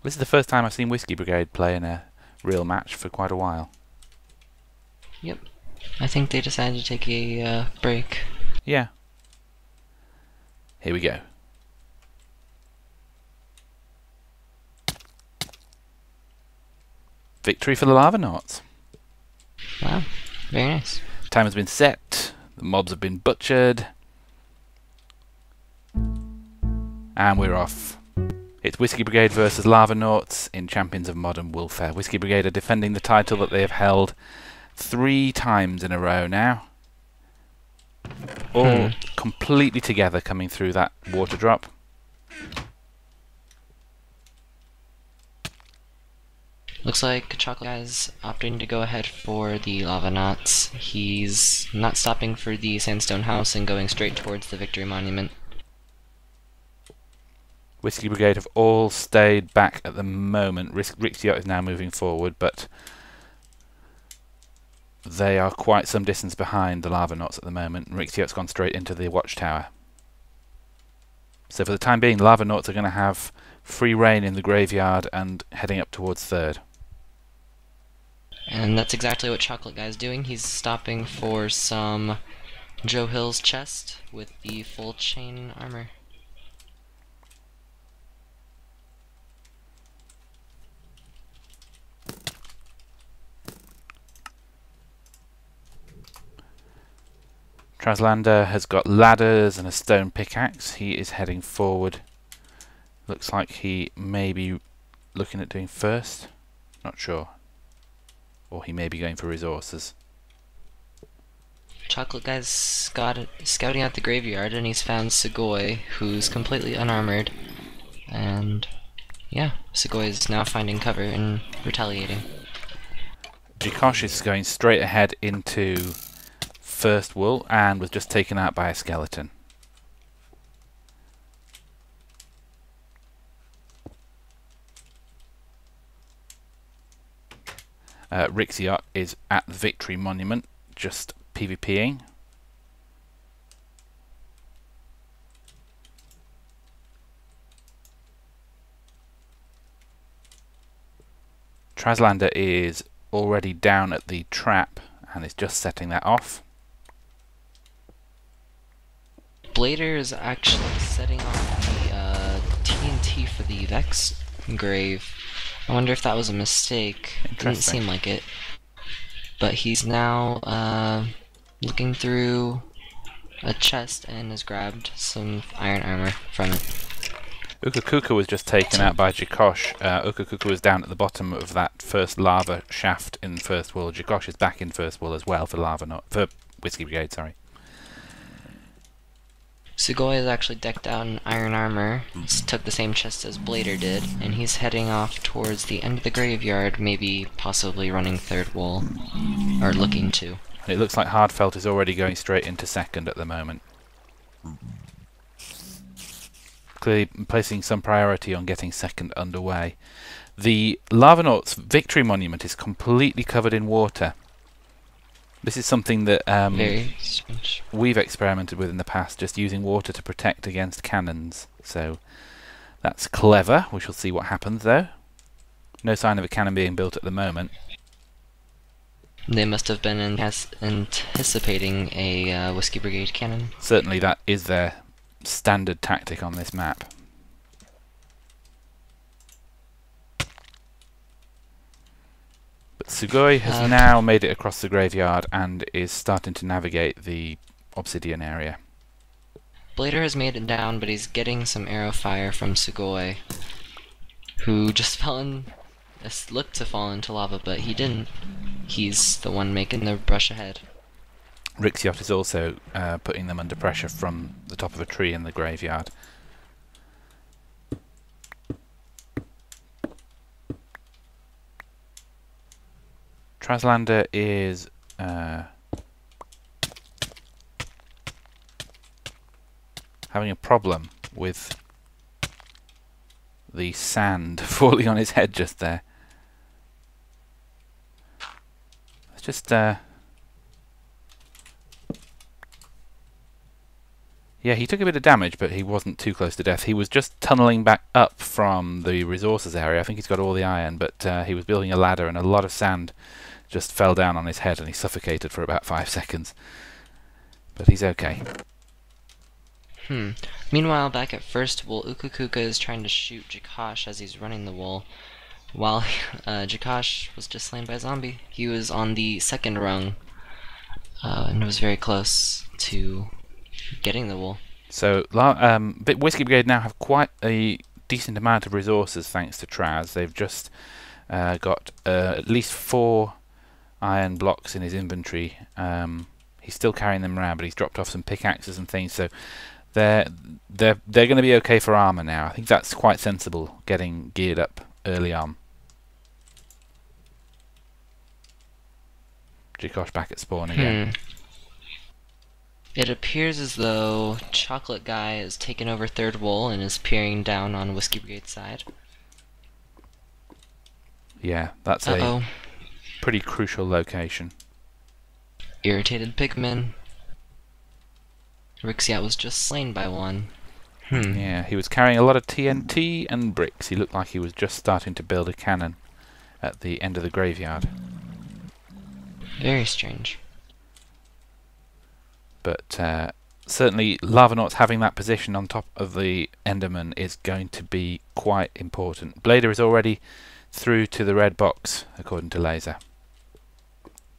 This is the first time I've seen Whiskey Brigade play in a real match for quite a while. Yep. I think they decided to take a break. Yeah. Here we go. Victory for the Lavanauts. Wow. Very nice. Time has been set. The mobs have been butchered. And we're off. It's Whiskey Brigade versus Lavanauts in Champions of Modern Woolfare. Whiskey Brigade are defending the title that they have held 3 times in a row now. All completely together coming through that water drop. Looks like Chocolate Guy's opting to go ahead for the Lavanauts. He's not stopping for the Sandstone House and going straight towards the Victory Monument. Whiskey Brigade have all stayed back at the moment. Rixiot is now moving forward, but they are quite some distance behind the Lavanauts at the moment. Rixiot's gone straight into the watchtower. So for the time being, the Lavanauts are going to have free reign in the graveyard and heading up towards third. And that's exactly what Chocolate Guy's doing. He's stopping for some Joe Hill's chest with the full chain armor. Traslander has got ladders and a stone pickaxe. He is heading forward. Looks like he may be looking at doing first. Not sure. Or he may be going for resources. Chocolate Guy's scouting out the graveyard, and he's found Sugoi, who's completely unarmored. And yeah, Sugoi is now finding cover and retaliating. Jikosh is going straight ahead into first wool and was just taken out by a skeleton. Rixiot is at the Victory Monument, just PvPing. Traslander is already down at the trap and is just setting that off. Blader is actually setting off the TNT for the Vex grave. I wonder if that was a mistake. It didn't seem like it. But he's now looking through a chest and has grabbed some iron armor from it. Ukakuka was just taken out by Jikosh. Ukakuka was down at the bottom of that first lava shaft in first wool. Jikosh is back in first wool as well for Whiskey Brigade, sorry. Sugoi is actually decked out in iron armor, took the same chest as Blader did, and he's heading off towards the end of the graveyard, maybe possibly running third wool, or looking to. It looks like Hardfelt is already going straight into second at the moment. Clearly placing some priority on getting second underway. The Lavanauts Victory Monument is completely covered in water. This is something that Very strange. We've experimented with in the past, just using water to protect against cannons. So that's clever. We shall see what happens though. No sign of a cannon being built at the moment. They must have been anticipating a Whiskey Brigade cannon. Certainly that is their standard tactic on this map. But Sugoi has now made it across the graveyard and is starting to navigate the obsidian area. Blader has made it down, but he's getting some arrow fire from Sugoi, who just looked to fall into lava, but he didn't. He's the one making the rush ahead. Rixiot is also putting them under pressure from the top of a tree in the graveyard. Traslander is having a problem with the sand falling on his head just there. Let's just Yeah, he took a bit of damage, but he wasn't too close to death. He was just tunneling back up from the resources area. I think he's got all the iron, but he was building a ladder, and a lot of sand just fell down on his head, and he suffocated for about 5 seconds. But he's okay. Meanwhile, back at first wool, Ukukuka is trying to shoot Jakash as he's running the wool, while Jakash was just slain by a zombie. He was on the second rung, and was very close to getting the wool. So, Whiskey Brigade now have quite a decent amount of resources thanks to Traz. They've just got at least 4 iron blocks in his inventory. He's still carrying them around, but he's dropped off some pickaxes and things, so they're going to be okay for armor now. I think that's quite sensible, getting geared up early on. Jikosh back at spawn again. It appears as though Chocolate Guy has taken over third wool and is peering down on Whiskey Brigade's side. Yeah, that's a pretty crucial location. Irritated pigmen. Rixiat was just slain by one. Yeah, he was carrying a lot of TNT and bricks. He looked like he was just starting to build a cannon at the end of the graveyard. Very strange. But certainly Lavanauts having that position on top of the Enderman is going to be quite important. Blader is already through to the red box, according to Laser.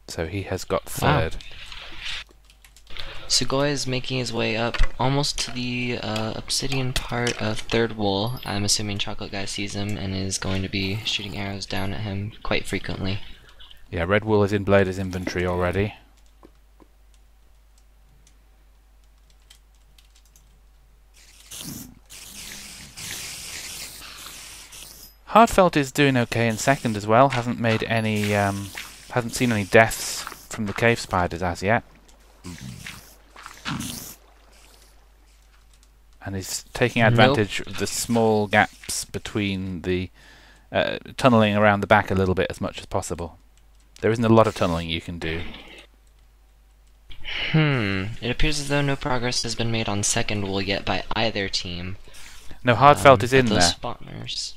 So he has got third. Wow. Sugoi is making his way up almost to the obsidian part of third wool. I'm assuming Chocolate Guy sees him and is going to be shooting arrows down at him quite frequently. Yeah, red wool is in Blader's inventory already. Hardfelt is doing okay in second as well. Hasn't made any, hasn't seen any deaths from the cave spiders as yet, and is taking advantage of the small gaps between the tunneling around the back a little bit as much as possible. There isn't a lot of tunneling you can do. It appears as though no progress has been made on second wool yet by either team. No, Hardfelt is in there. Spawners.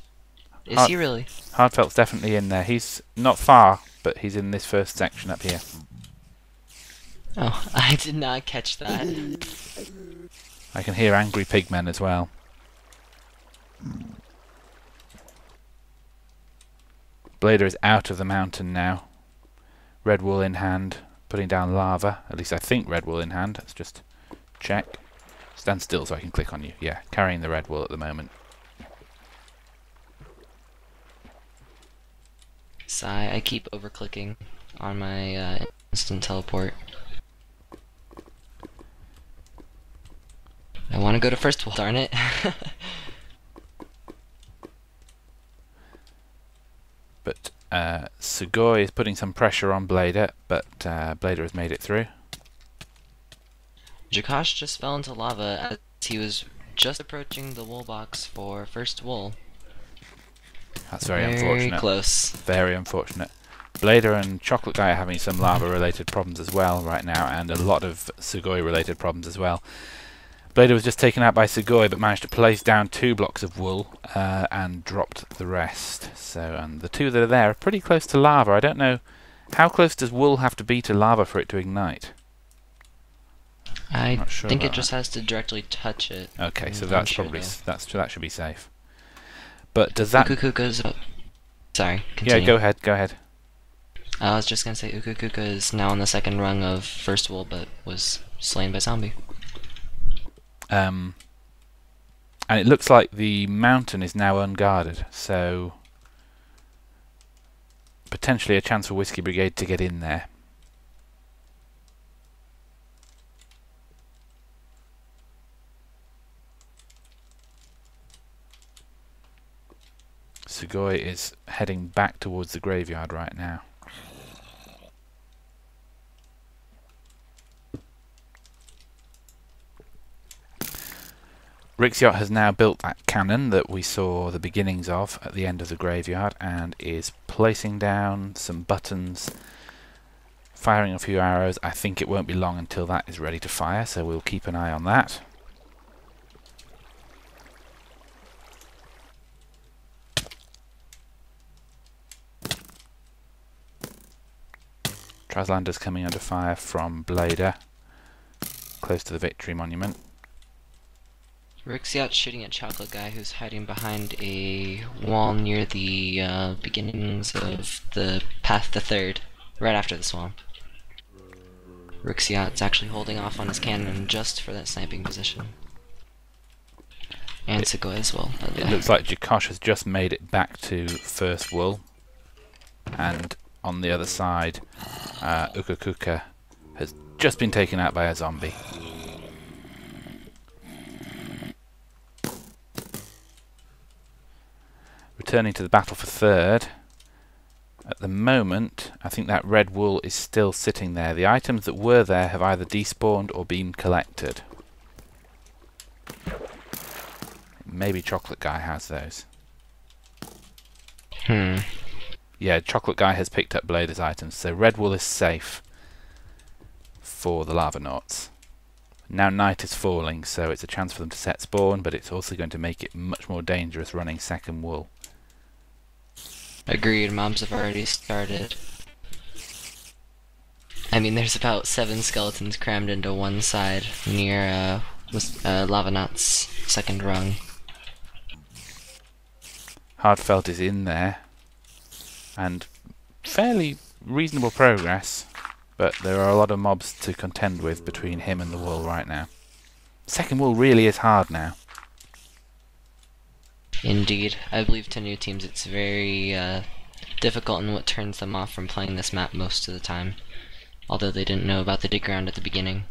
Is he really? Hardfelt's definitely in there. He's not far, but he's in this first section up here. Oh, I did not catch that. I can hear angry pigmen as well. Blader is out of the mountain now. Red wool in hand, putting down lava. At least I think red wool in hand. Let's just check. Stand still so I can click on you. Yeah, carrying the red wool at the moment. Sigh, I keep overclicking on my instant teleport. I want to go to first wool, darn it. But Sugoi is putting some pressure on Blader, but Blader has made it through. Jakash just fell into lava as he was just approaching the wool box for first wool. That's very unfortunate. Very close. Very unfortunate. Blader and Chocolate Guy are having some lava-related problems as well right now, and a lot of Sugoi-related problems as well. Blader was just taken out by Sugoi, but managed to place down 2 blocks of wool and dropped the rest. So, and the 2 that are there are pretty close to lava. I don't know, how close does wool have to be to lava for it to ignite? I think it just has to directly touch it. Okay, so that's probably that should be safe. But does that? Ukukuka's up. Sorry, continue. Yeah, go ahead. Go ahead. I was just gonna say Ukukuka is now on the second rung of first wool, but was slain by zombie. And it looks like the mountain is now unguarded, so potentially a chance for Whiskey Brigade to get in there. Sugoi is heading back towards the graveyard right now. Rixiot has now built that cannon that we saw the beginnings of at the end of the graveyard and is placing down some buttons, firing a few arrows. I think it won't be long until that is ready to fire, so we'll keep an eye on that. Traslander's coming under fire from Blader, close to the Victory Monument. Rixiat's shooting at Chocolate Guy, who's hiding behind a wall near the beginnings of the Path to Third, right after the swamp. Rixiat's actually holding off on his cannon just for that sniping position. And Segoy as well. It looks like Jakosh has just made it back to First Wool, and on the other side, Ukakuka has just been taken out by a zombie. Returning to the battle for third. At the moment, I think that red wool is still sitting there. The items that were there have either despawned or been collected. Maybe Chocolate Guy has those. Yeah, Chocolate Guy has picked up Blader's items, so red wool is safe for the Lavanauts. Now night is falling, so it's a chance for them to set spawn, but it's also going to make it much more dangerous running second wool. Agreed, mobs have already started. I mean, there's about 7 skeletons crammed into one side near Lavanauts' second rung. Hardfelt is in there, and fairly reasonable progress, but there are a lot of mobs to contend with between him and the wool right now. Second wool really is hard now. Indeed. I believe to new teams it's very difficult, and what turns them off from playing this map most of the time, although they didn't know about the dig ground at the beginning.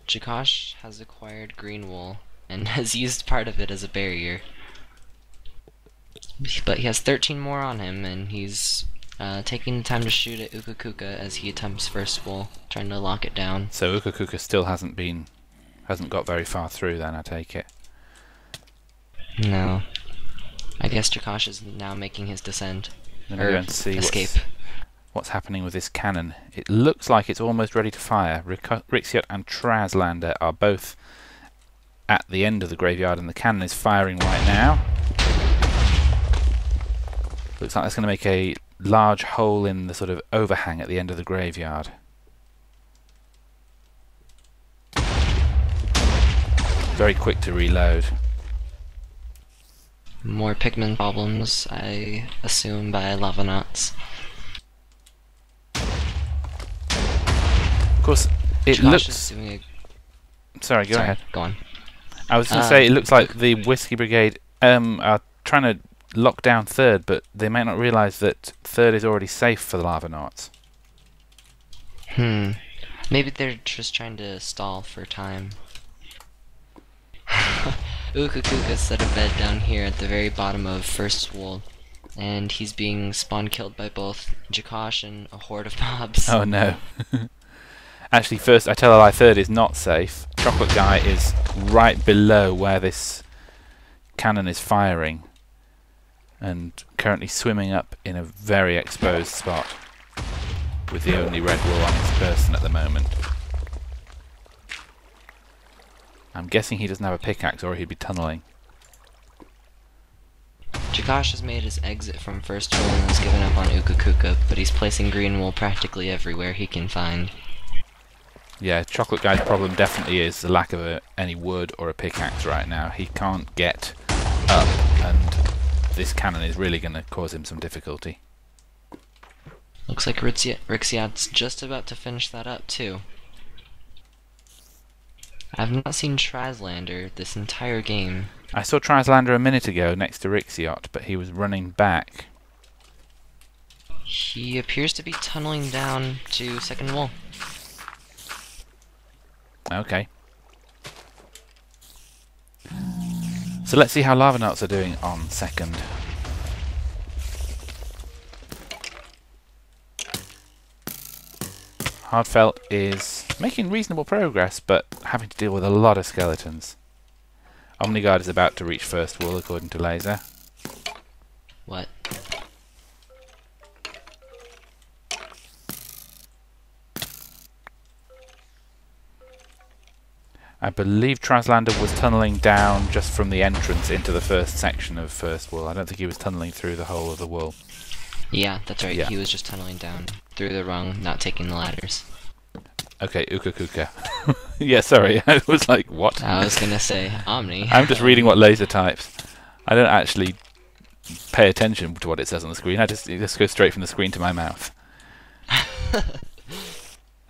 Jakosh has acquired green wool and has used part of it as a barrier. But he has 13 more on him, and he's taking the time to shoot at Ukakuka as he attempts first wool, trying to lock it down. So Ukakuka still hasn't got very far through then, I take it. No. I guess Jakosh is now making his descent. Let me go and see escape. What's happening with this cannon. It looks like it's almost ready to fire. Rixiot and Traslander are both at the end of the graveyard, and the cannon is firing right now. Looks like that's going to make a large hole in the sort of overhang at the end of the graveyard. Very quick to reload. More Pikmin problems, I assume, by Lavanauts. Of course, it Josh looks... is doing Sorry, go ahead. Go on. I was going to say, it looks like the Whiskey Brigade are trying to lock down third, but they might not realise that third is already safe for the Lavanauts. Maybe they're just trying to stall for time. Ukakuka set a bed down here at the very bottom of first wool, and he's being spawn killed by both Jakosh and a horde of mobs. Oh no. Actually, first, I tell a lie, third is not safe. Chocolate Guy is right below where this cannon is firing, and currently swimming up in a very exposed spot with the only red wool on his person at the moment. I'm guessing he doesn't have a pickaxe, or he'd be tunneling. Jakosh has made his exit from first wool and has given up on Ukakuka, but he's placing green wool practically everywhere he can find. Yeah, Chocolate Guy's problem definitely is the lack of any wood or a pickaxe right now. He can't get up, and this cannon is really going to cause him some difficulty. Looks like Rixiat's just about to finish that up too. I've not seen Traslander this entire game. I saw Traslander a minute ago next to Rixiot, but he was running back. He appears to be tunneling down to second wool. Okay. So let's see how Lavanauts are doing on second. Hardfelt is making reasonable progress, but having to deal with a lot of skeletons. Omniguard is about to reach first wool, according to Laser. What? I believe Traslander was tunnelling down just from the entrance into the first section of first wool. I don't think he was tunnelling through the whole of the wool. Yeah, that's right. Yeah. He was just tunneling down through the rung, not taking the ladders. Okay, Uka Kuka. Yeah, sorry, I was like, what? I was gonna say, Omni. I'm just reading what Laser types. I don't actually pay attention to what it says on the screen. I just go straight from the screen to my mouth.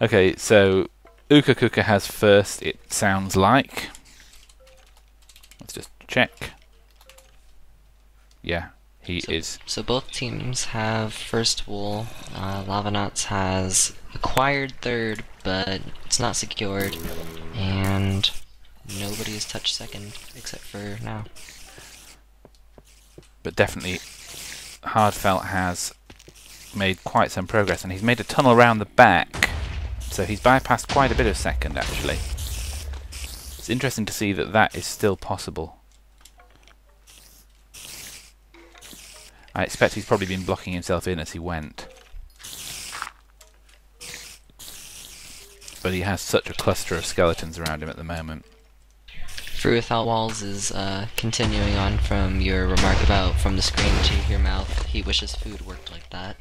Okay, so Uka Kuka has first, it sounds like. Let's just check. Yeah, he is. So both teams have first wool. Lavanauts has acquired third, but it's not secured. And nobody has touched second, except for now. But definitely, Hardfelt has made quite some progress, and he's made a tunnel around the back. So he's bypassed quite a bit of second, actually. It's interesting to see that that is still possible. I expect he's probably been blocking himself in as he went. But he has such a cluster of skeletons around him at the moment. Free Without Walls is continuing on from your remark about from the screen to your mouth. He wishes food worked like that.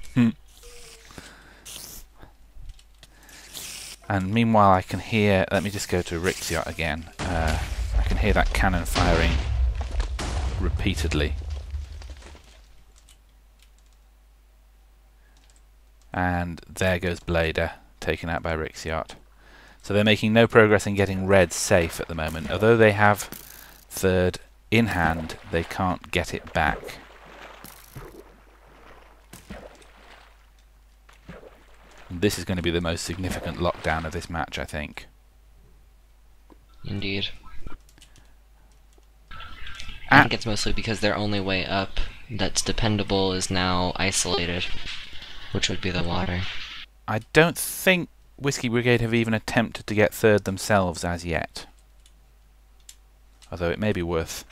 And meanwhile I can hear, let me just go to Rick's yacht again. I can hear that cannon firing repeatedly. And there goes Blader, taken out by Rick's yacht. So they're making no progress in getting red safe at the moment. Although they have third in hand, they can't get it back. This is going to be the most significant lockdown of this match, I think. Indeed. I think it's mostly because their only way up that's dependable is now isolated, which would be the water. I don't think Whiskey Brigade have even attempted to get third themselves as yet. Although it may be worth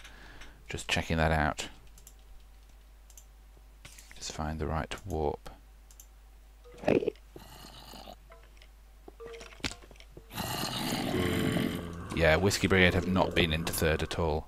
just checking that out. Just find the right warp. Yeah, Whiskey Brigade have not been into third at all.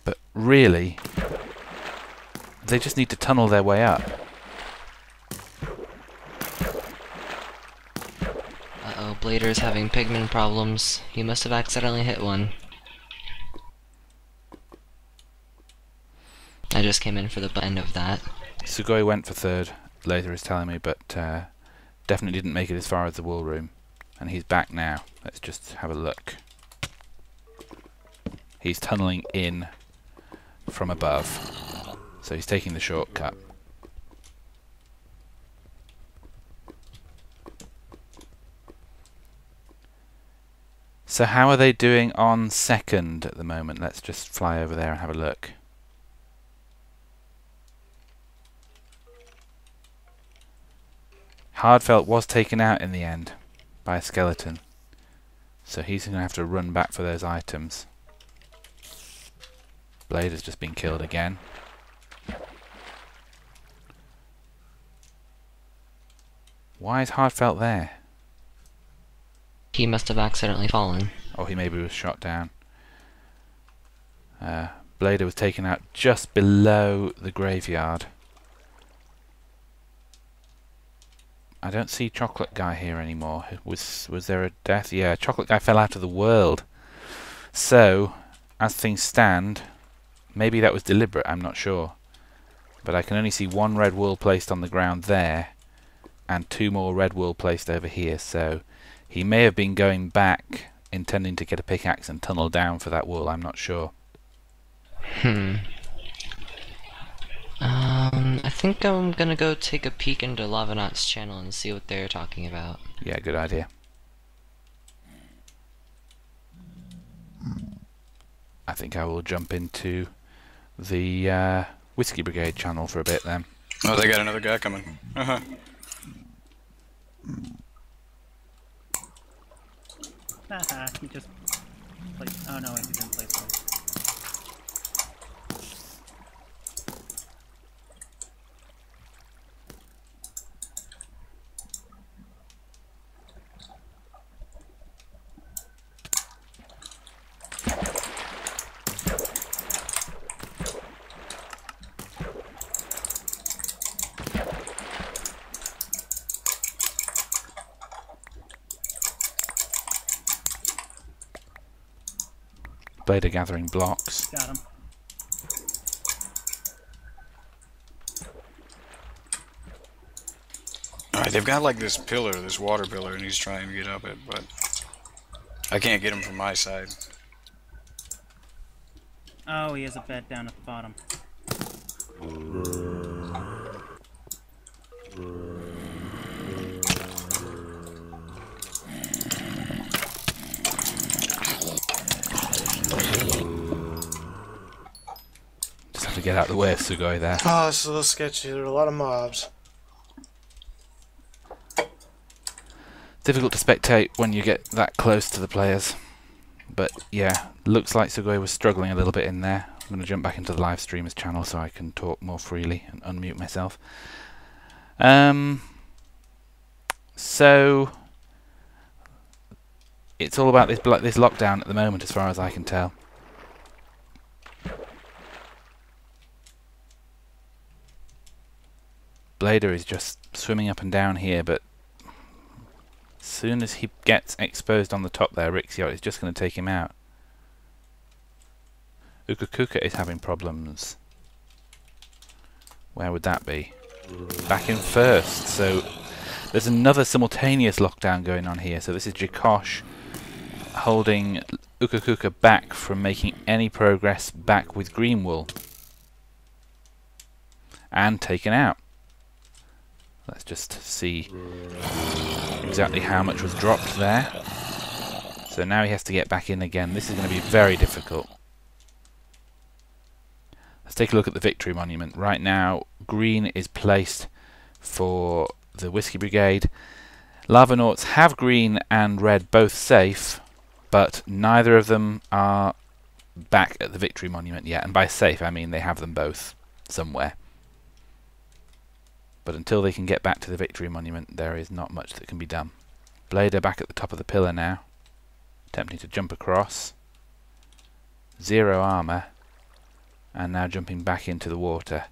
But really, they just need to tunnel their way up. Uh-oh, Blader's having pigment problems. He must have accidentally hit one. I just came in for the end of that. Sugoi went for third, later is telling me, but definitely didn't make it as far as the wool room. And he's back now. Let's just have a look. He's tunnelling in from above. So he's taking the shortcut. So how are they doing on second at the moment? Let's just fly over there and have a look. Hardfelt was taken out in the end by a skeleton. So he's going to have to run back for those items. Blade has just been killed again. Why is Hardfelt there? He must have accidentally fallen. Oh, he maybe was shot down. Blader was taken out just below the graveyard. I don't see Chocolate Guy here anymore. Was there a death? Yeah, Chocolate Guy fell out of the world. So, as things stand, maybe that was deliberate, I'm not sure. But I can only see one red wool placed on the ground there, and two more red wool placed over here, so he may have been going back, intending to get a pickaxe and tunnel down for that wool, I'm not sure. I think I'm gonna go take a peek into Lavanauts' channel and see what they're talking about. Yeah, good idea. I think I will jump into the Whiskey Brigade channel for a bit then. Oh, they got another guy coming. Haha, he just played. Oh no, he didn't play first. Blader gathering blocks. Got him. Alright, they've got like this pillar, this water pillar, and he's trying to get up it, but I can't get him from my side. Oh, he has a bed down at the bottom. Just have to get out of the way of Sugoi there. Oh, it's a little sketchy. There are a lot of mobs. Difficult to spectate when you get that close to the players. But yeah, looks like Sugoi was struggling a little bit in there. I'm going to jump back into the live streamers channel so I can talk more freely and unmute myself. So it's all about this lockdown at the moment, as far as I can tell. Blader is just swimming up and down here, but as soon as he gets exposed on the top there, Rixiot is just going to take him out. Ukakuka is having problems. Where would that be? Back in first. So there's another simultaneous lockdown going on here. So this is Jikosh holding Ukakuka back from making any progress back with Greenwool. And taken out. Let's just see exactly how much was dropped there. So now he has to get back in again. This is going to be very difficult. Let's take a look at the victory monument. Right now, green is placed for the Whiskey Brigade. Lavanauts have green and red both safe, but neither of them are back at the victory monument yet. And by safe, I mean they have them both somewhere. But until they can get back to the victory monument, there is not much that can be done. Blader back at the top of the pillar now, attempting to jump across. 0 armour, and now jumping back into the water.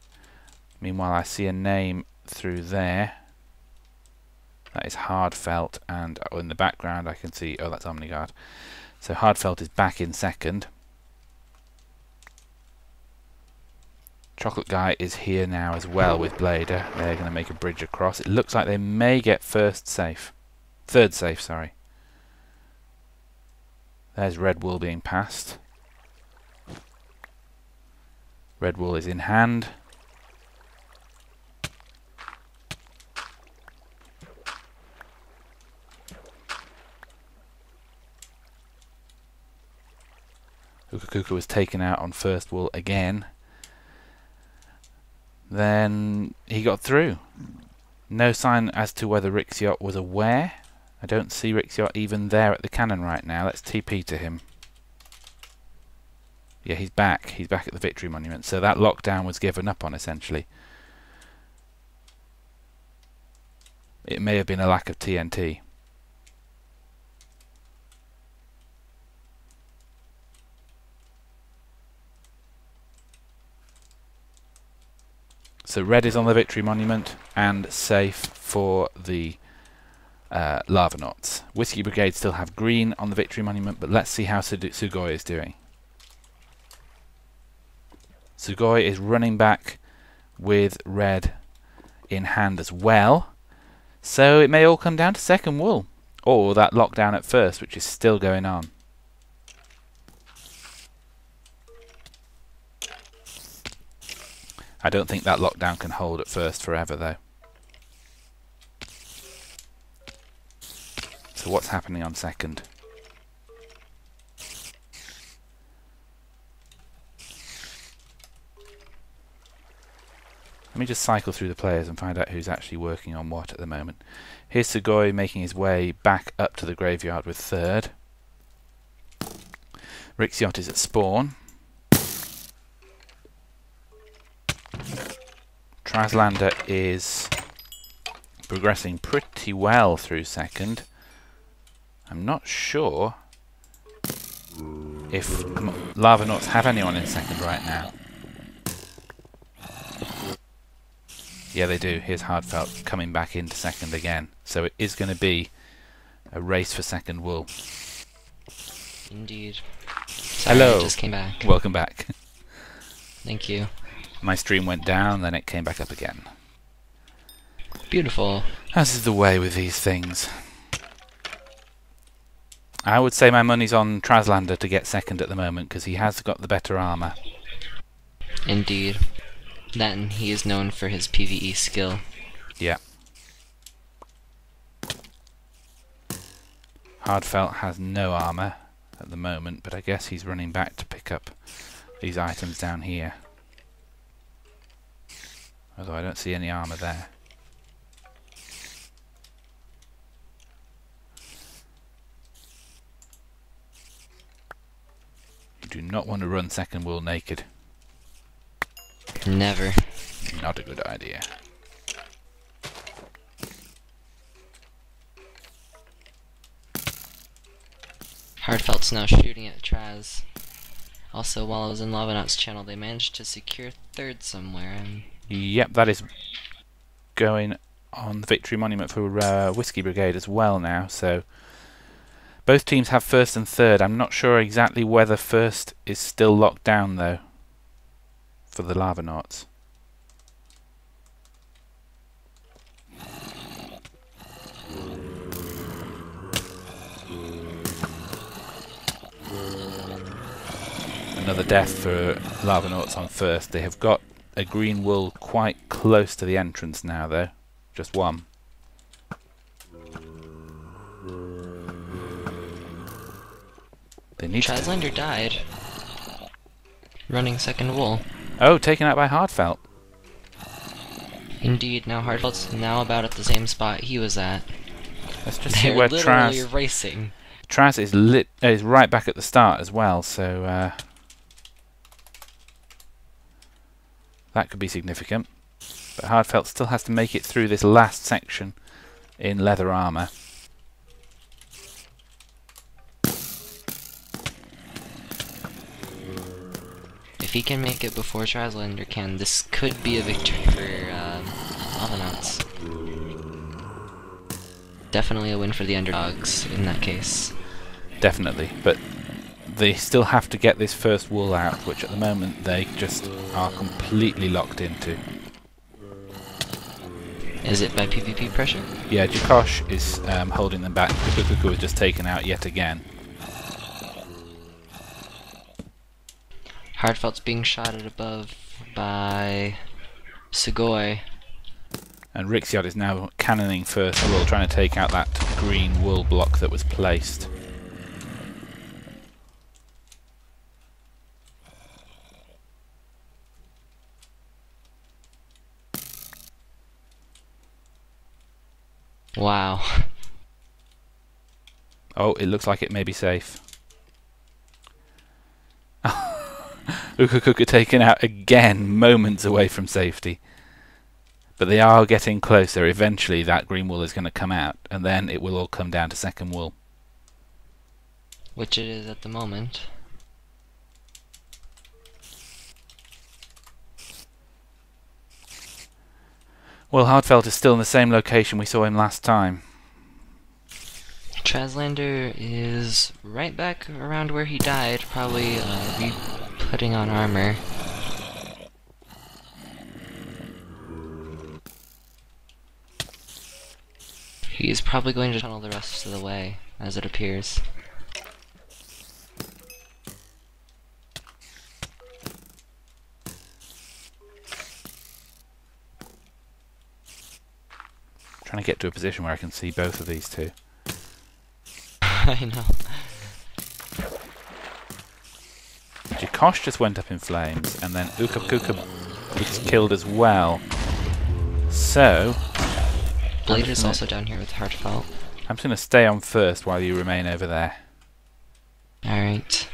Meanwhile, I see a name through there. That is Hardfelt, and in the background I can see, oh, that's Omniguard. So Hardfelt is back in second. Chocolate Guy is here now as well with Blader. They're going to make a bridge across. It looks like they may get third safe, sorry. There's Red Wool being passed. Red Wool is in hand. Ukakuka was taken out on first wool again. Then he got through. No sign as to whether Rixiot was aware. I don't see Rixiot even there at the cannon right now. Let's TP to him. Yeah, he's back. He's back at the victory monument. So that lockdown was given up on, essentially. It may have been a lack of TNT. So red is on the victory monument and safe for the Lavanauts. Whiskey Brigade still have green on the victory monument, but let's see how Sugoi is doing. Sugoi is running back with red in hand as well. So it may all come down to second wool, or that lockdown at first, which is still going on. I don't think that lockdown can hold at first forever, though. So what's happening on second? Let me just cycle through the players and find out who's actually working on what at the moment. Here's Sugoi making his way back up to the graveyard with third. Rick's yacht is at spawn. Traslander is progressing pretty well through second. I'm not sure if Lavanauts have anyone in second right now. Yeah, they do. Here's Hardfelt coming back into second again. So it is going to be a race for second wool. Indeed. Sorry, Hello. I just came back. Welcome back. Thank you. My stream went down, then it came back up again. Beautiful. As is the way with these things. I would say my money's on Traslander to get second at the moment, because he has got the better armour. Indeed. That and he is known for his PvE skill. Yeah. Hardfelt has no armour at the moment, but I guess he's running back to pick up these items down here. Although I don't see any armour there. You do not want to run second wool naked. Never. Not a good idea. Hardfelt's now shooting at Traz. Also, while I was in Lavanauts' channel, they managed to secure third somewhere. And Yep, that is going on the victory monument for Whiskey Brigade as well now. So both teams have first and third. I'm not sure exactly whether first is still locked down though for the Lavanauts. Another death for Lavanauts on first. They have got a green wool quite close to the entrance now though. Just one. They need Traslander died. Running second wool. Oh, taken out by Hardfelt. Indeed, now Hardfelt's now about at the same spot he was at. Let's just see They're where literally Traz racing. is right back at the start as well, so that could be significant. But Hardfelt still has to make it through this last section in leather armour. If he can make it before Traslander can, this could be a victory for Lavanauts. Definitely a win for the underdogs in that case. Definitely, but they still have to get this first wool out, which at the moment they just are completely locked into. Is it by PvP pressure? Yeah, Jakosh is holding them back. Kukuku was just taken out yet again. Hardfelt's being shot at above by Sugoi. And Rixiot is now cannoning first wool, trying to take out that green wool block that was placed. Wow. Oh, it looks like it may be safe. Ukukuka taken out again, moments away from safety. But they are getting closer. Eventually that green wool is going to come out, and then it will all come down to second wool. Which it is at the moment. Well, Hardfelt is still in the same location we saw him last time. Traslander is right back around where he died, probably putting on armor. He is probably going to tunnel the rest of the way, as it appears. Trying to get to a position where I can see both of these two. I know. Jakosh just went up in flames, and then Ukukuka was killed as well. So Blade is also down here with Hardfelt. I'm just going to stay on first while you remain over there. Alright.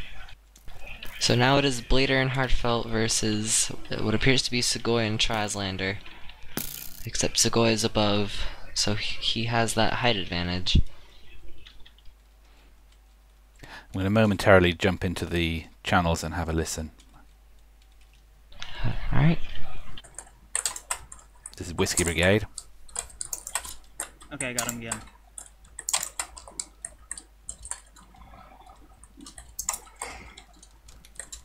So now it is Blader and Heartfelt versus what appears to be Segoy and Traslander. Except Segoy is above, so he has that height advantage. I'm going to momentarily jump into the channels and have a listen. Alright. This is Whiskey Brigade. Okay, I got him again.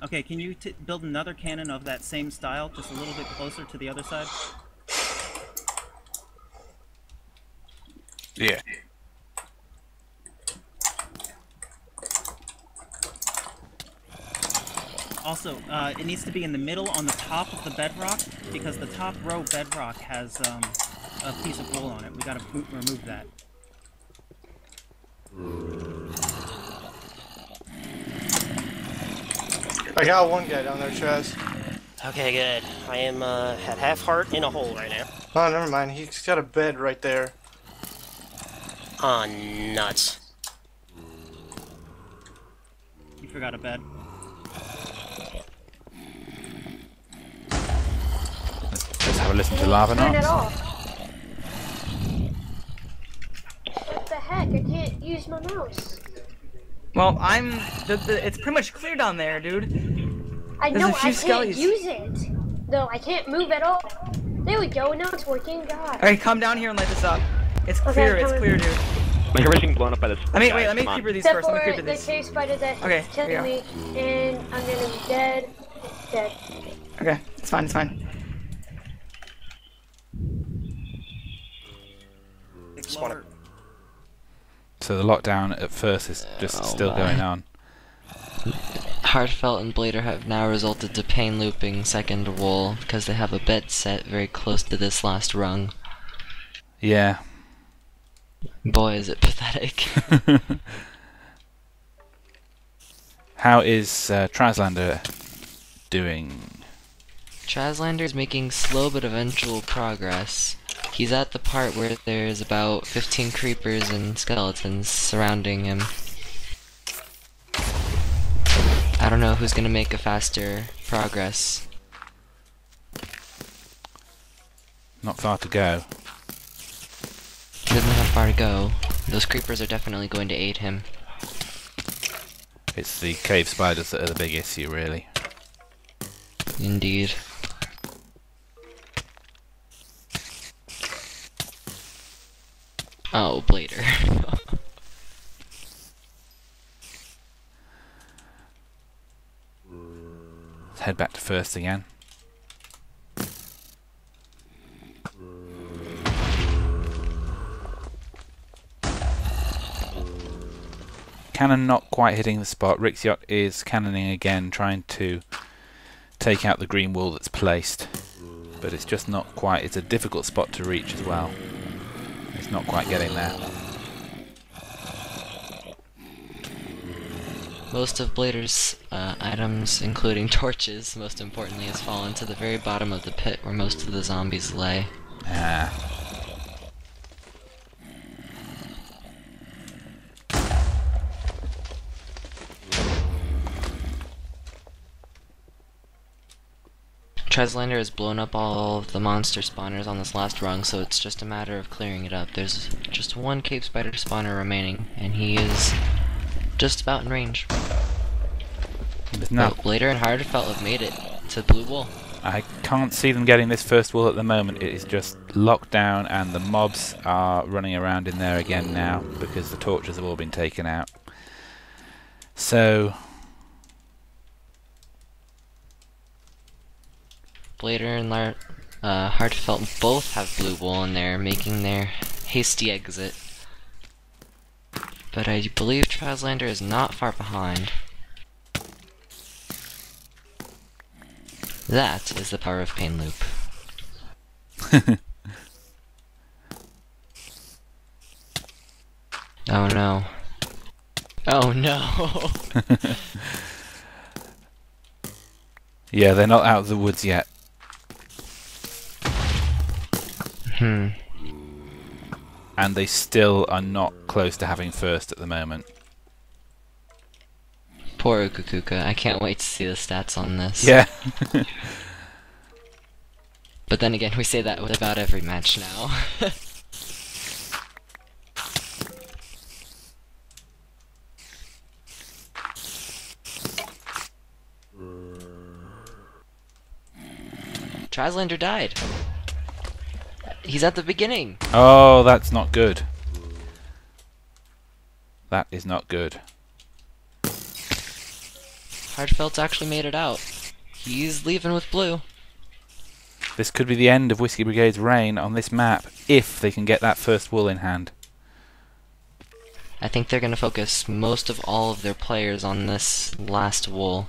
Okay, can you build another cannon of that same style, just a little bit closer to the other side? Yeah. Also, it needs to be in the middle on the top of the bedrock, because the top row bedrock has a piece of wool on it. We gotta remove that. I got one guy down there, Chaz. Okay, good. I am at half heart in a hole right now. Oh, never mind. He's got a bed right there. Aw, nuts. You forgot a bed. Let's have a listen to Turn it Lavanauts. off. What the heck? I can't use my mouse. Well, it's pretty much clear down there, dude. I There's know a few I can't skellies. use it. Though I can't move at all. There we go. Now it's working. God. Alright, come down here and light this up. It's Okay, clear, it's coming. clear, dude. Like everything blown up by this. Wait, let me creeper these Except first. Let me for creeper the these. cave spider that Okay, is here we killing me, and I'm gonna be dead. Dead. Okay, it's fine, it's fine. It's wanna- lower. So the lockdown at first is just still going on. Heartfelt and Blader have now resulted to pain looping second wool because they have a bed set very close to this last rung. Yeah. Boy, is it pathetic. How is Traslander doing? Traslander is making slow but eventual progress. He's at the part where there's about 15 creepers and skeletons surrounding him. I don't know who's gonna make a faster progress. Not far to go. He doesn't have far to go. Those creepers are definitely going to aid him. It's the cave spiders that are the big issue, really. Indeed. Oh, Blader. Let's head back to first again. Cannon not quite hitting the spot. Rick's yacht is cannoning again, trying to take out the green wool that's placed. But it's just not quite. It's a difficult spot to reach as well. It's not quite getting there. Most of Blader's items, including torches, most importantly, has fallen to the very bottom of the pit where most of the zombies lay. Ah. Traslander has blown up all of the monster spawners on this last rung, so it's just a matter of clearing it up. There's just one cave spider spawner remaining, and he is just about in range. No, But Blader and Heartfelt have made it to blue wool. I can't see them getting this first wool at the moment. It is just locked down, and the mobs are running around in there again now because the torches have all been taken out. So Blader and Heartfelt both have blue wool, and they're making their hasty exit. But I believe Traslander is not far behind. That is the power of Pain Loop. Oh no. Oh no! yeah, they're not out of the woods yet. And they still are not close to having first at the moment. Poor Ukukuka. I can't wait to see the stats on this. Yeah. But then again, we say that with about every match now. Traslander died. He's at the beginning. Oh, that's not good. That is not good. Hardfelt's actually made it out. He's leaving with blue. This could be the end of Whiskey Brigade's reign on this map, if they can get that first wool in hand. I think they're going to focus most of all of their players on this last wool.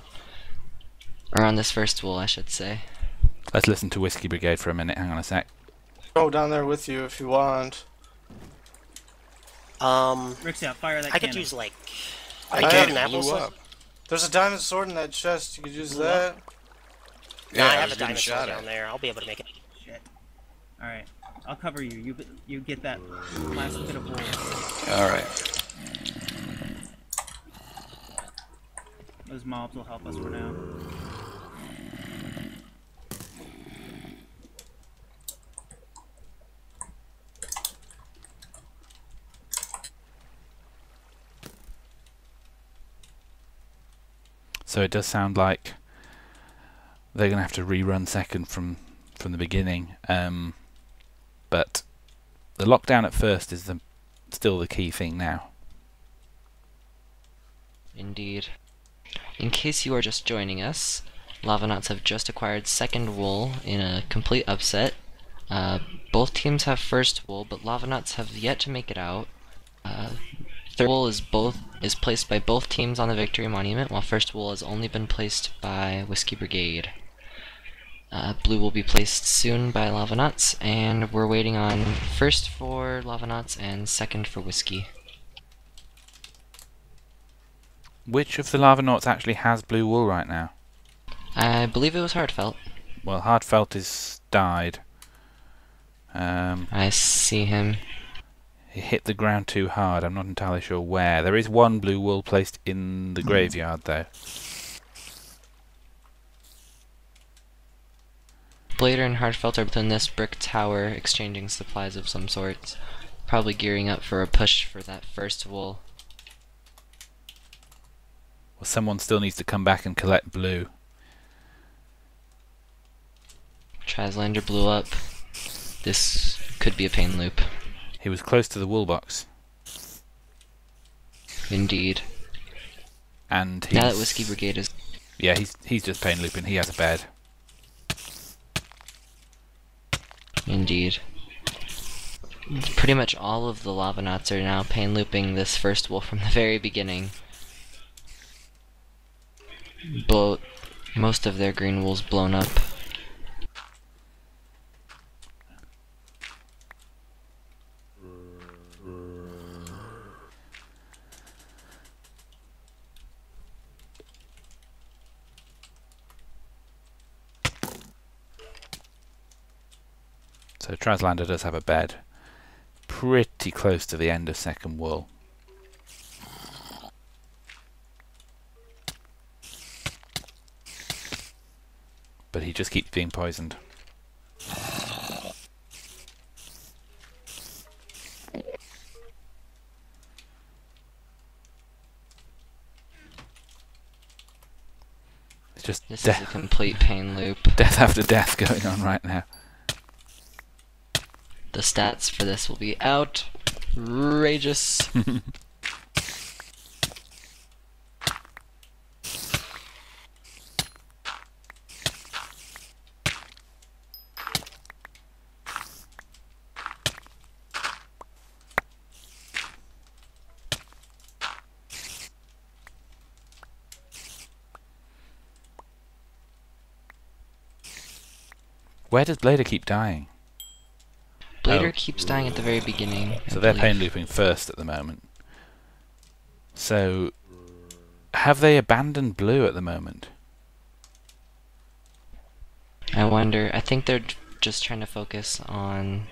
Or on this first wool, I should say. Let's listen to Whiskey Brigade for a minute. Hang on a sec. Go down there with you if you want. Rixia, fire that I cannon. could use like I golden can't apples. blew up. There's a diamond sword in that chest. You could use that. Yeah, I have was a getting diamond shot sword at. down there. I'll be able to make it. Shit. Alright. I'll cover you. You get that last bit of wool. Alright. Those mobs will help us for now. So it does sound like they're going to have to rerun second from the beginning. But the lockdown at first is still the key thing now. Indeed. In case you are just joining us, Lavanauts have just acquired second wool in a complete upset. Both teams have first wool, but Lavanauts have yet to make it out. Third wool is placed by both teams on the Victory Monument, while first wool has only been placed by Whiskey Brigade. Blue will be placed soon by Lavanauts, and we're waiting on first for Lavanauts and second for Whiskey. Which of the Lavanauts actually has blue wool right now? I believe it was Hardfelt. Well, Hardfelt is died. I see him. He hit the ground too hard. I'm not entirely sure where. There is one blue wool placed in the graveyard, though. Blader and Hardfelt are both in this brick tower, exchanging supplies of some sorts. Probably gearing up for a push for that first wool. Well, someone still needs to come back and collect blue. Traslander blew up. This could be a pain loop. He was close to the wool box. Indeed. And he's... Now that Whiskey Brigade is... Yeah, he's just pain looping. He has a bed. Indeed. Pretty much all of the Lavanauts are now pain looping this first wool from the very beginning. But most of their green wool's blown up. So Traslander does have a bed. Pretty close to the end of second wool. But he just keeps being poisoned. It's just This is a complete pain loop. death after death going on right now. The stats for this will be outrageous. Where does Blader keep dying? Blader Oh. keeps dying at the very beginning. So I they're believe. pain looping first at the moment. So have they abandoned blue at the moment? I wonder. I think they're just trying to focus on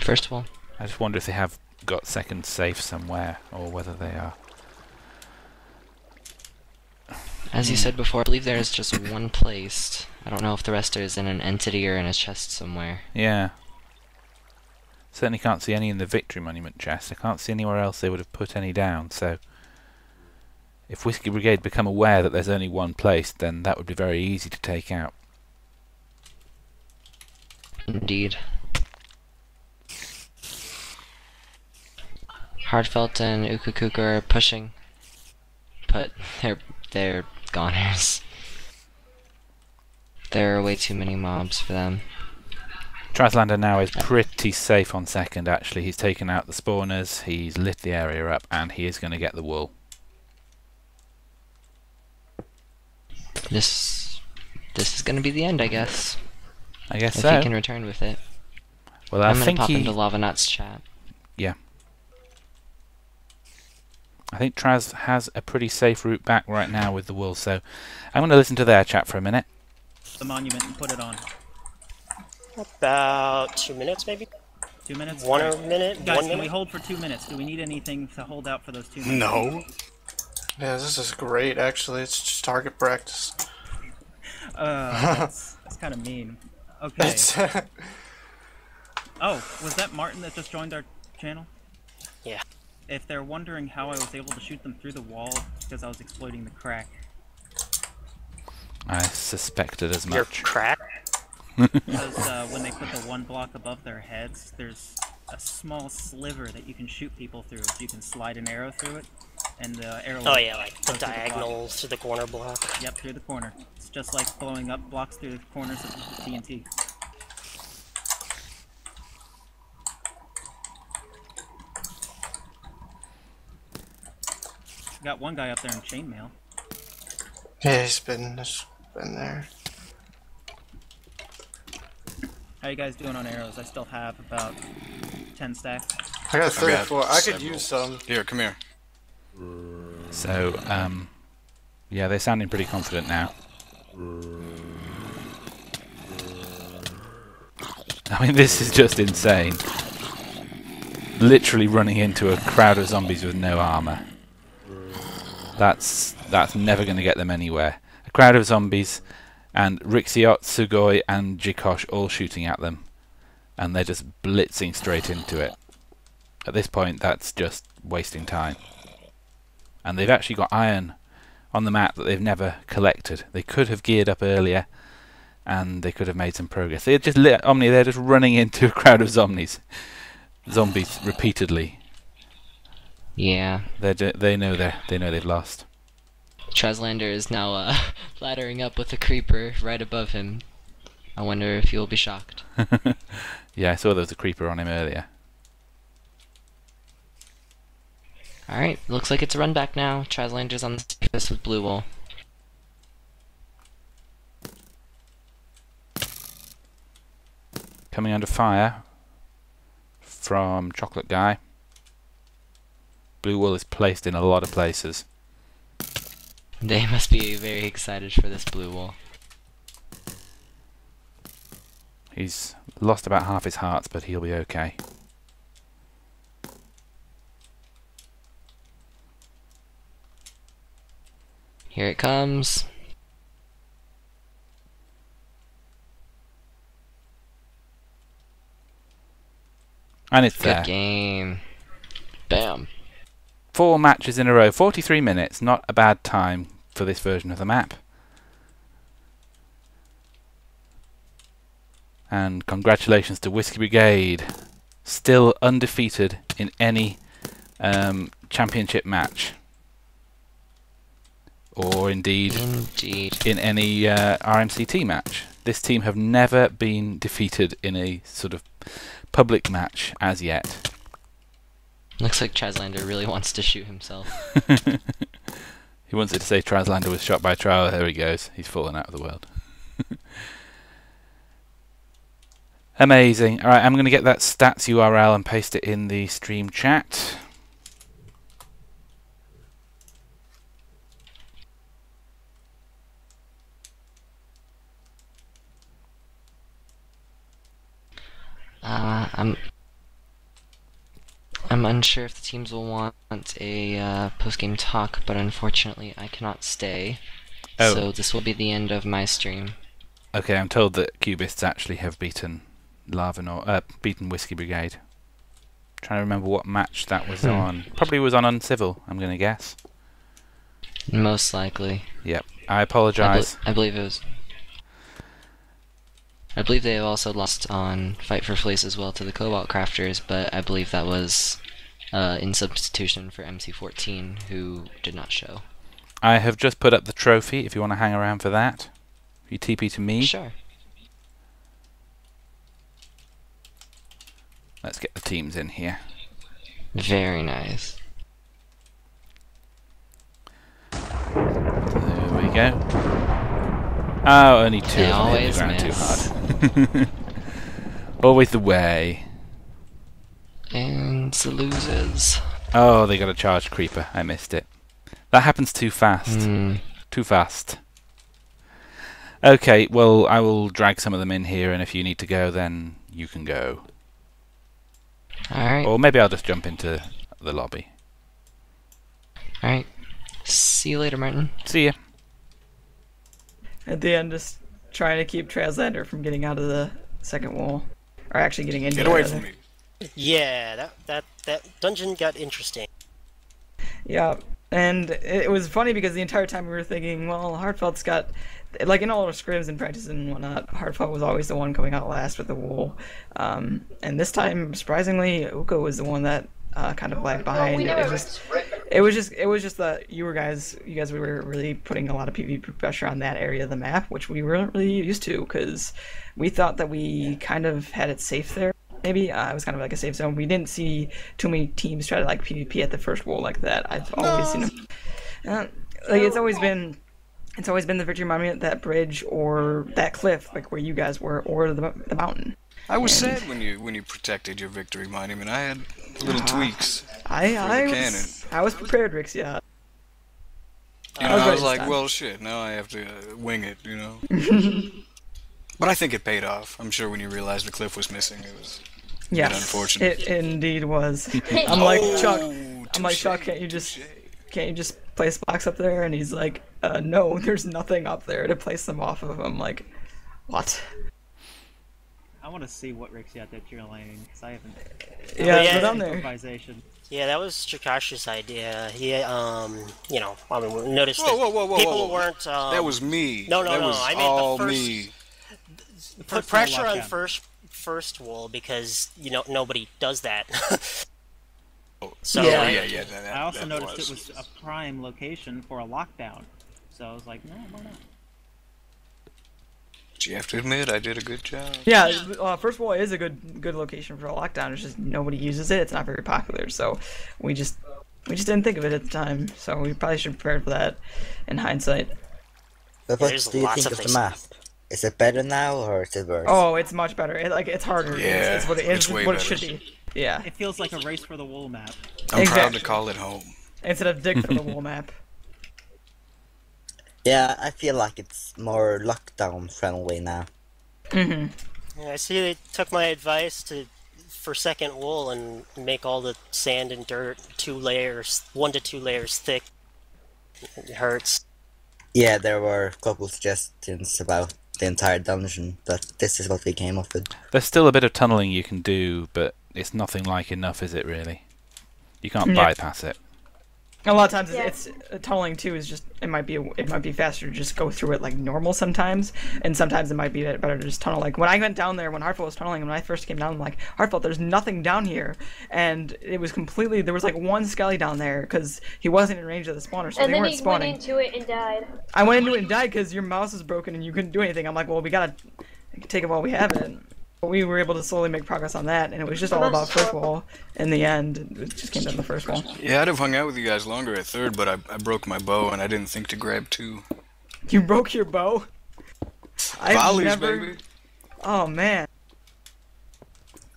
first wool. I just wonder if they have got second safe somewhere, or whether they are As you said before, I believe there is just one placed. I don't know if the rest is in an entity or in a chest somewhere. Yeah. Certainly can't see any in the Victory Monument chest. I can't see anywhere else they would have put any down, so if Whiskey Brigade become aware that there's only one placed, then that would be very easy to take out. Indeed. Hardfelt and Ukukuka are pushing, but they're goners. There are way too many mobs for them. Traslander now is pretty safe on second, actually. He's taken out the spawners, he's lit the area up, and he is going to get the wool. This is going to be the end, I guess. I guess if so. he can return with it. Well, I'm I going think to pop into Lavanauts chat. Yeah. I think Traz has a pretty safe route back right now with the wool, so I'm going to listen to their chat for a minute. The monument and put it on. About 2 minutes, maybe? 2 minutes? One Alright. minute? Guys, 1 can minute? we hold for 2 minutes? Do we need anything to hold out for those 2 minutes? No. Yeah, this is great, actually. It's just target practice. That's kind of mean. Okay. It's Oh, was that Martin that just joined our channel? Yeah. If they're wondering how I was able to shoot them through the wall, it's because I was exploiting the crack. I suspected as You're much. cracked? Because when they put the one block above their heads, there's a small sliver that you can shoot people through. So you can slide an arrow through it, and the arrow Oh yeah, like the goes through the block. diagonal to the corner block. Yep, through the corner. It's just like blowing up blocks through the corners of the TNT. Got one guy up there in chainmail. yeah, he's been there. How you guys doing on arrows? I still have about 10 stacks. I got 3 or got 4. I could several. use some. Here, come here. So, yeah, they're sounding pretty confident now. I mean, this is just insane. Literally running into a crowd of zombies with no armor. That's never going to get them anywhere. A crowd of zombies, and Rixiot, Sugoi, and Jikosh all shooting at them, and they're just blitzing straight into it. At this point, that's just wasting time. And they've actually got iron on the map that they've never collected. They could have geared up earlier, and they could have made some progress. They're just they're just running into a crowd of zombies repeatedly. Yeah. They know they've lost. Traslander is now laddering up with a creeper right above him. I wonder if you'll be shocked. Yeah, I saw there was a creeper on him earlier. Alright, looks like it's a run back now. Traslander's on the surface with blue wool. Coming under fire from Chocolate Guy. Blue wool is placed in a lot of places. They must be very excited for this blue wool. He's lost about half his hearts, but he'll be okay. Here it comes. And it's Good there. game. Bam. 4 matches in a row, 43 minutes, not a bad time for this version of the map. And congratulations to Whiskey Brigade, still undefeated in any championship match. Or indeed in any RMCT match. This team have never been defeated in a sort of public match as yet. Looks like Traslander really wants to shoot himself. He wants it to say Traslander was shot by Trial. There he goes. He's fallen out of the world. Amazing. Alright, I'm going to get that stats URL and paste it in the stream chat. I'm unsure if the teams will want a post-game talk, but unfortunately I cannot stay. Oh. So this will be the end of my stream. Okay, I'm told that Cubists actually have beaten beaten Whiskey Brigade. Trying to remember what match that was on. Probably was on Uncivil, I'm going to guess. Most likely. Yep. I apologise. I believe it was. I believe they have also lost on Fight for Fleece as well to the Cobalt Crafters, but I believe that was in substitution for MC14, who did not show. I have just put up the trophy if you want to hang around for that. If you TP to me. Sure. Let's get the teams in here. Very nice. There we go. Oh, only two. They of them hit always the ground too miss. hard. Always the way. And the losers. Oh, they got a charged creeper. I missed it. That happens too fast. Too fast. Okay, well, I will drag some of them in here, and if you need to go, then you can go. Alright. Or maybe I'll just jump into the lobby. Alright. See you later, Martin. See ya. At the end, just trying to keep Translander from getting out of the second wall. Or actually getting into it. Get away from me. Yeah, that dungeon got interesting. Yeah, and it was funny because the entire time we were thinking, well, Hardfelt's got, like in all our scrims and practices and whatnot, Hardfelt was always the one coming out last with the wool. And this time, surprisingly, Uka was the one that kind of lagged behind. It was just that you guys were really putting a lot of PvP pressure on that area of the map, which we weren't really used to because we thought that we kind of had it safe there. Maybe it was kind of like a safe zone. We didn't see too many teams try to like PvP at the first wall like that. I've always seen them. Like it's always been the victory monument, that bridge, or that cliff, like where you guys were, or the mountain. I was sad when you protected your victory monument. I had little tweaks. I was prepared, Rix. Yeah. You know, I was like, well, shit. Now I have to wing it. You know. But I think it paid off. I'm sure when you realized the cliff was missing, it was a bit unfortunate. It indeed was. I'm like, Chuck, can't you just place blocks up there? And he's like, no, there's nothing up there to place them off of. I'm like, what? I want to see what Rick's got that you're laying, because I haven't. Yeah, put on there. Improvisation. Yeah, that was Chikashi's idea. He, you know, I mean, we noticed Whoa, people weren't. That was me. No, that was I all meant the first. me. Put pressure on first wall because nobody does that. So Yeah. I also noticed it was a prime location for a lockdown, so I was like, no, why not? But you have to admit, I did a good job. Yeah, first wall is a good location for a lockdown. It's just nobody uses it. It's not very popular, so we just didn't think of it at the time. So we probably should prepare for that in hindsight. But what do you think of the map? Is it better now or is it worse? Oh, it's much better. It's harder. Yeah, it's what it should be. Yeah. It feels like a race for the wool map. I'm proud to call it home. Instead of dig for the wool map. Yeah, I feel like it's more lockdown friendly now. Yeah, I see they took my advice for second wool and make all the sand and dirt 1 to 2 layers thick. It hurts. Yeah, there were a couple suggestions about the entire dungeon, but this is what we came up with. There's still a bit of tunneling you can do, but it's nothing like enough, is it really? You can't bypass it. A lot of times it's tunneling too. Is just it might be faster to just go through it like normal sometimes, and sometimes it might be better to just tunnel. Like when I went down there when Hartfelt was tunneling, when I first came down, I'm like, Hartfelt, there's nothing down here, and it was completely, there was like one skelly down there because he wasn't in range of the spawner, so they weren't spawning. And then he went into it and died. I went into it and died because your mouse was broken and you couldn't do anything. I'm like, well, we gotta take it while we have it. But we were able to slowly make progress on that, and it was just all about first wall. In the end, it just came down to the first wall. Yeah, I'd have hung out with you guys longer at third, but I broke my bow and I didn't think to grab 2. You broke your bow? Volleys, baby. Oh man.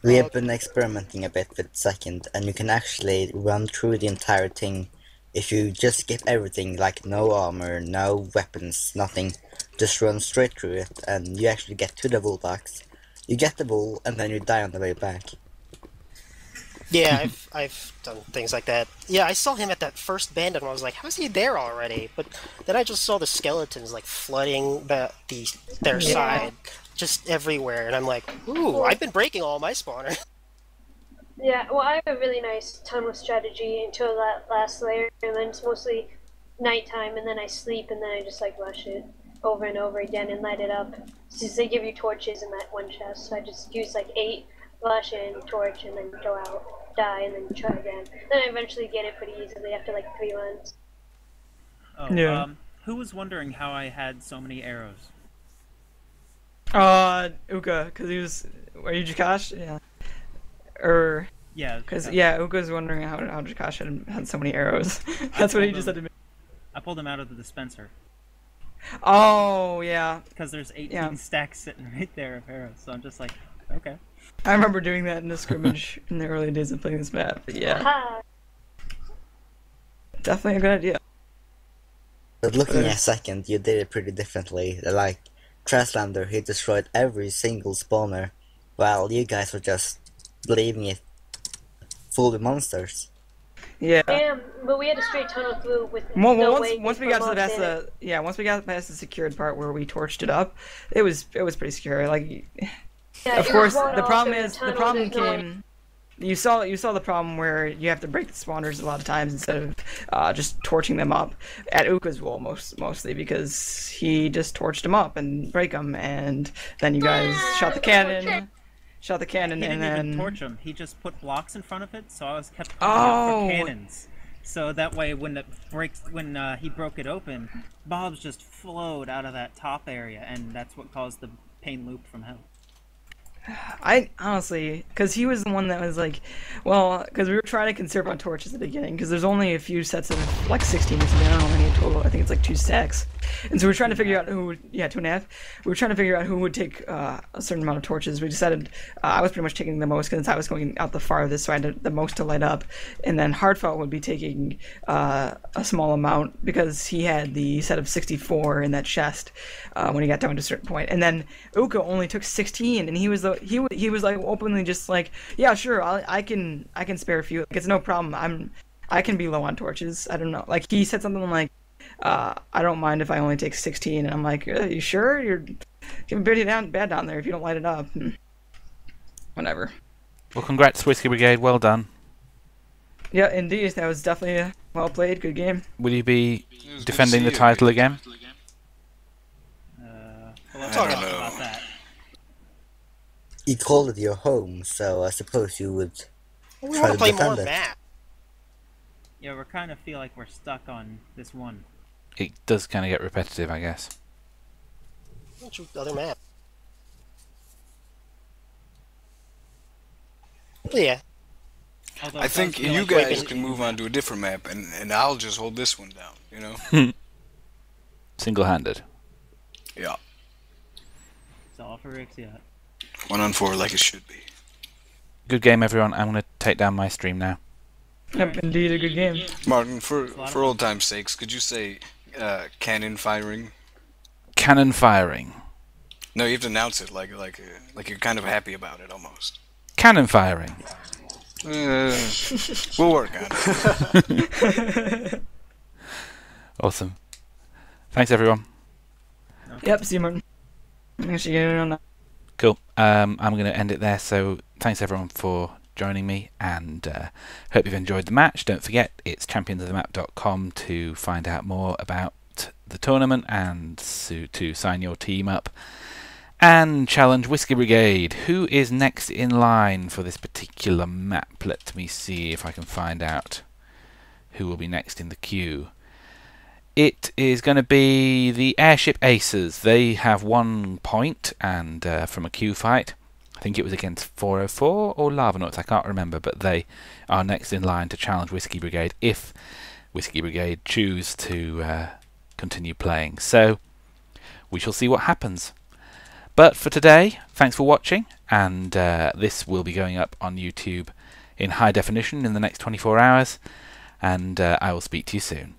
We have been experimenting a bit with second, and you can actually run through the entire thing if you just skip everything, like no armor, no weapons, nothing. Just run straight through it, and you actually get to the wool box. You get the wool, and then you die on the way back. Yeah, I've done things like that. Yeah, I saw him at that first bandit and I was like, how's he there already? But then I just saw the skeletons like flooding their side just everywhere, and I'm like, ooh, I've been breaking all my spawners. Yeah, well, I have a really nice tunnel strategy until that last layer, and then it's mostly nighttime, and then I sleep, and then I just like rush it over and over again and light it up. Since they give you torches in that one chest, so I just use like 8, rush in, torch, and then go out, die, and then try again. Then I eventually get it pretty easily after like 3 runs. Oh, who was wondering how I had so many arrows? Uka, because he was. Are you Jakash? Yeah. Yeah. Because Uka's wondering how Jakash had so many arrows. That's what he just said to me. I pulled them out of the dispenser. Oh yeah. Because there's 18 stacks sitting right there of arrows, so I'm just like, okay. I remember doing that in a scrimmage in the early days of playing this map. But yeah. Definitely a good idea. But looking at second, you did it pretty differently. Like, Trashlander, he destroyed every single spawner, while you guys were just leaving it full with monsters. Yeah. Damn, but we had a straight tunnel through with no way. Once we got past the secured part where we torched it up, it was pretty secure. Like, of course, the problem came. You saw the problem where you have to break the spawners a lot of times instead of just torching them up at Uka's wall mostly because he just torched them up and break them, and then you guys shot the cannon. He didn't and then even torch them. He just put blocks in front of it, so I was kept putting out for cannons. So that way, when he broke it open, bombs just flowed out of that top area, and that's what caused the pain loop from hell. I honestly, because he was the one that was like, well, because we were trying to conserve on torches at the beginning, because there's only a few sets of like 16 or something. I don't know how many in total. I think it's like 2 stacks, and so we're trying to figure out who would, 2.5. We were trying to figure out who would take a certain amount of torches. We decided I was pretty much taking the most because I was going out the farthest, so I had the most to light up, and then Hardfelt would be taking a small amount because he had the set of 64 in that chest when he got down to a certain point, and then Uka only took 16, and he was like openly just like, yeah, sure, I can spare a few. Like, it's no problem. I can be low on torches. I don't know. Like, he said something like, I don't mind if I only take 16, and I'm like, you sure? You're getting pretty bad down there if you don't light it up. Whatever. Well, congrats, Whiskey Brigade. Well done. Yeah, indeed. That was definitely well played. Good game. Will you be defending the title again? We'll talk about that. You called it your home, so I suppose you would try to play defend more it. map. Yeah, we kind of feel like we're stuck on this one. It does kind of get repetitive, I guess. Other map. But yeah. Although I think you like guys can move on to a different map, and I'll just hold this one down, you know? Single-handed. Yeah. It's all for Rick's, yeah. 1-on-4 like it should be. Good game, everyone. I'm going to take down my stream now. Yep, indeed, a good game. Martin, for old time's sakes, could you say cannon firing? Cannon firing. No, you have to announce it like you're kind of happy about it almost. Cannon firing. We'll work on it. Awesome. Thanks, everyone. Yep, see you, Martin. Cool. I'm going to end it there. So thanks, everyone, for joining me, and hope you've enjoyed the match. Don't forget, it's championsofthemap.com to find out more about the tournament and to sign your team up and challenge Whiskey Brigade. Who is next in line for this particular map? Let me see if I can find out who will be next in the queue. It is going to be the Airship Aces. They have 1 point, and from a queue fight. I think it was against 404 or Lavanauts, I can't remember, but they are next in line to challenge Whiskey Brigade if Whiskey Brigade choose to continue playing. So we shall see what happens. But for today, thanks for watching, and this will be going up on YouTube in high definition in the next 24 hours, and I will speak to you soon.